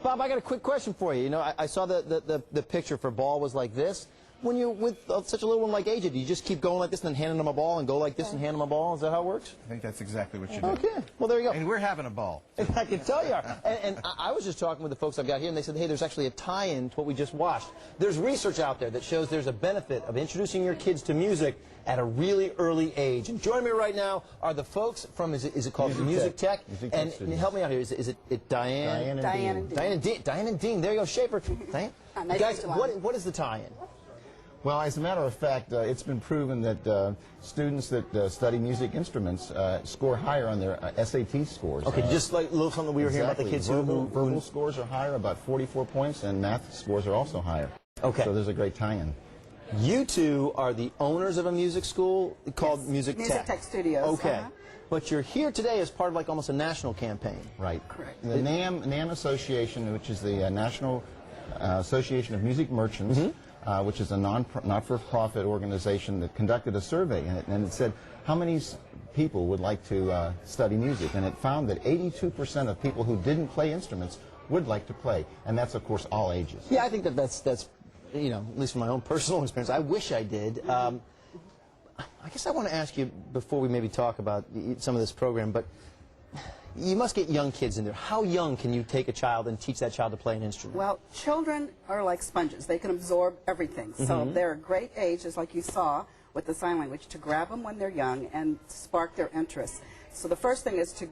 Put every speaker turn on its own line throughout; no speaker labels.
Bob, I got a quick question for you. You know, I saw the picture for ball was like this. When you're with such a little one like AJ, do you just keep going like this and then handing them a ball and go like this and hand them a ball? Is that how it works?
I think that's exactly what you do.
Okay. Well, there you go.
And we're having a ball.
I can tell you are. And I was just talking with the folks I've got here, and they said, hey, there's actually a tie-in to what we just watched. There's research out there that shows there's a benefit of introducing your kids to music at a really early age. And joining me right now are the folks from, is it called Music Tech? And help me out here. Is it Diane?
Diane and Dean.
Diane and Dean. There you go. Schaefer. Diane.
Nice
Guys, what is the tie-in?
Well, as a matter of fact, it's been proven that students that study music instruments score higher on their SAT scores.
Okay, just like a little something we were hearing about the kids
verbal scores are higher, about 44 points, and math scores are also higher.
Okay.
So there's a great tie-in.
You two are the owners of a music school called Music Tech.
Music Tech Studios.
Okay. But you're here today as part of like almost a national campaign.
Right.
Correct.
The NAM Association, which is the National Association of Music Merchants, which is a not-for-profit organization that conducted a survey in it, and it said how many people would like to study music, and it found that 82% of people who didn't play instruments would like to play, and that's of course all ages.
Yeah, I think that's you know, at least from my own personal experience, I wish I did. I guess I want to ask you before we maybe talk about some of this program, but you must get young kids in there. How young can you take a child and teach that child to play an instrument?
Well, children are like sponges. They can absorb everything. So they're a great age, just like you saw with the sign language, to grab them when they're young and spark their interest. So the first thing is to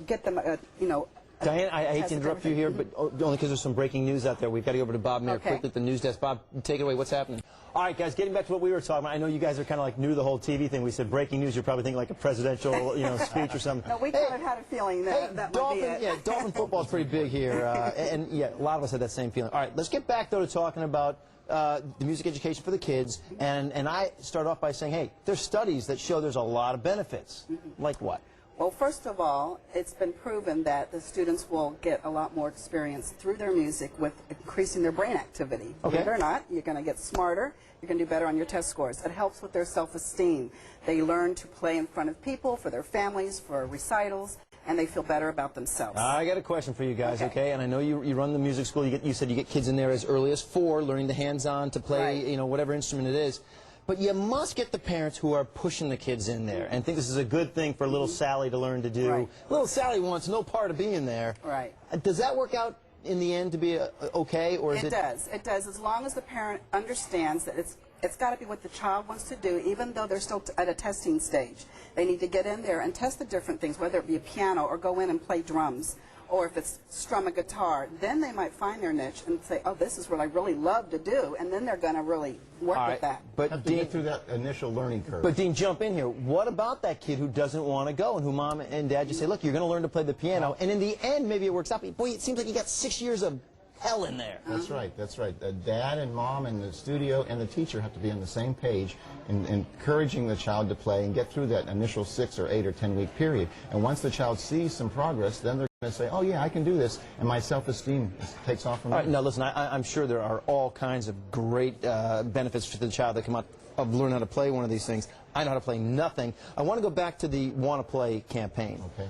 get them, you know,
Diane, I hate to interrupt you here, but only because there's some breaking news out there. We've got to go over to Bob Mayer quickly at the news desk. Bob, take it away. What's happening? All right, guys, getting back to what we were talking about. I know you guys are kind of like new to the whole TV thing. We said breaking news. You're probably thinking like a presidential, speech or something.
No, we kind of had a feeling that that might be it.
Yeah, Dolphin football's pretty big here, and yeah, a lot of us had that same feeling. All right, let's get back though to talking about the music education for the kids, and I start off by saying, hey, there's studies that show there's a lot of benefits. Like what?
Well, first of all, it's been proven that the students will get a lot more experience through their music with increasing their brain activity.
Okay.
Believe it or not, you're going to get smarter, you're going to do better on your test scores. It helps with their self-esteem. They learn to play in front of people, for their families, for recitals, and they feel better about themselves.
I got a question for you guys, okay? And I know you run the music school. You said you get kids in there as early as 4, learning the hands-on to play, whatever instrument it is. But you must get the parents who are pushing the kids in there and think this is a good thing for little Sally to learn to do.
Right.
Little Sally wants no part of being there.
Right.
Does that work out in the end to be okay, or is it?
It does. It does, as long as the parent understands that it's got to be what the child wants to do, even though they're still at a testing stage. They need to get in there and test the different things, whether it be a piano or go in and play drums, or if it's strum a guitar. Then they might find their niche and say, oh, this is what I really love to do, and then they're going to really work with that.
But have to get through that initial learning curve.
But Dean, jump in here. What about that kid who doesn't want to go and who mom and dad just say, look, you're going to learn to play the piano, and in the end maybe it works out, but boy, it seems like you got 6 years of hell in there.
That's right, that's right. Dad and mom and the studio and the teacher have to be on the same page in encouraging the child to play and get through that initial 6 or 8 or 10-week period. And once the child sees some progress, then they're going to say, oh yeah, I can do this, and my self-esteem takes off from there.
All right, now listen, I'm sure there are all kinds of great benefits to the child that come out of learning how to play one of these things. I know how to play nothing. I want to go back to the Want to Play campaign.
Okay.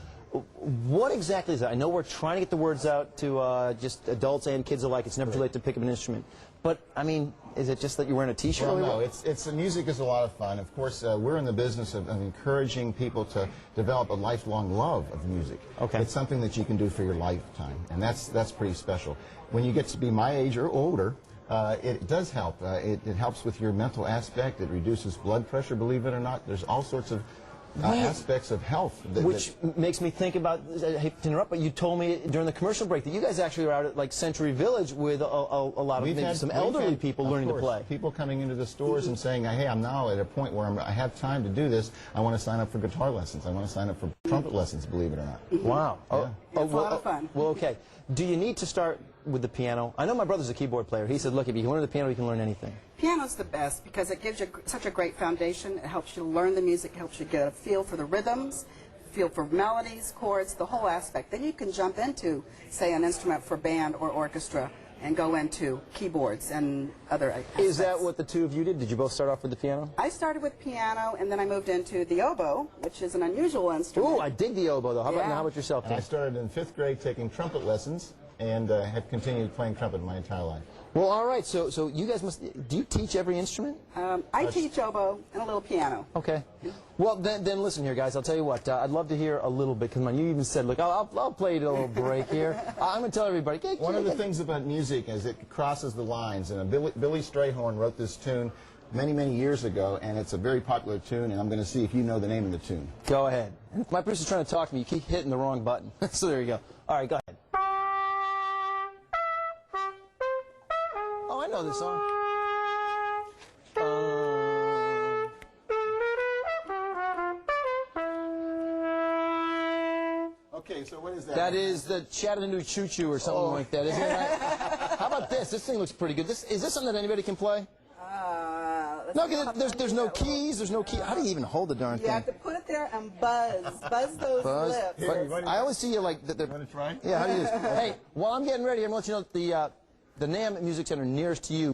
What exactly is that? I know we're trying to get the words out to just adults and kids alike. It's never too late to pick up an instrument. But, I mean, is it just that you're wearing a T-shirt?
Well, no, music is a lot of fun. Of course, we're in the business of encouraging people to develop a lifelong love of music.
Okay.
It's something that you can do for your lifetime, and that's pretty special. When you get to be my age or older, it does help. It helps with your mental aspect. It reduces blood pressure, believe it or not. There's all sorts of aspects of health.
Which makes me think about, I hate to interrupt, but you told me during the commercial break that you guys actually are out at like Century Village with a lot of maybe some elderly people learning to play.
People coming into the stores and saying, hey, I'm now at a point where I have time to do this. I want to sign up for guitar lessons. I want to sign up for trumpet lessons, believe it or not.
Wow.
Yeah.
It's a lot of fun.
Well, okay. Do you need to start with the piano? I know my brother's a keyboard player. He said, look, if you can learn the piano, you can learn anything.
Piano's the best because it gives you such a great foundation. It helps you to learn the music, it helps you get a feel for the rhythms, feel for melodies, chords, the whole aspect. Then you can jump into, say, an instrument for band or orchestra and go into keyboards and other aspects.
Is that what the two of you did? Did you both start off with the piano?
I started with piano, and then I moved into the oboe, which is an unusual instrument.
Ooh, I dig the oboe, though. How about yourself,
and I started in 5th grade taking trumpet lessons, and have continued playing trumpet my entire life.
Well, all right. So you guys must. Do you teach every instrument?
I teach oboe and a little piano.
Okay. Well, then listen here, guys. I'll tell you what. I'd love to hear a little bit. Come on, you even said, look, I'll play you a little break here. I'm going to tell everybody.
One of the things about music is it crosses the lines, and Billy Strayhorn wrote this tune many, many years ago, and it's a very popular tune, and I'm going to see if you know the name of the tune.
Go ahead. If my producer's trying to talk to me, you keep hitting the wrong button. So there you go. All right, go ahead. Oh, I know this song.
Okay, so what is that?
That is the Chattanooga Choo Choo or something like that, isn't it? Right? How about this? This thing looks pretty good. Is this something that anybody can play? No, there's no keys. There's no key. How do you even hold the darn thing?
You have to put it there and buzz those lips.
But I always see you like.
Want to try?
Yeah, how do you do this? Hey, while I'm getting ready, I'm going to let you know that the NAMM Music Center nearest to you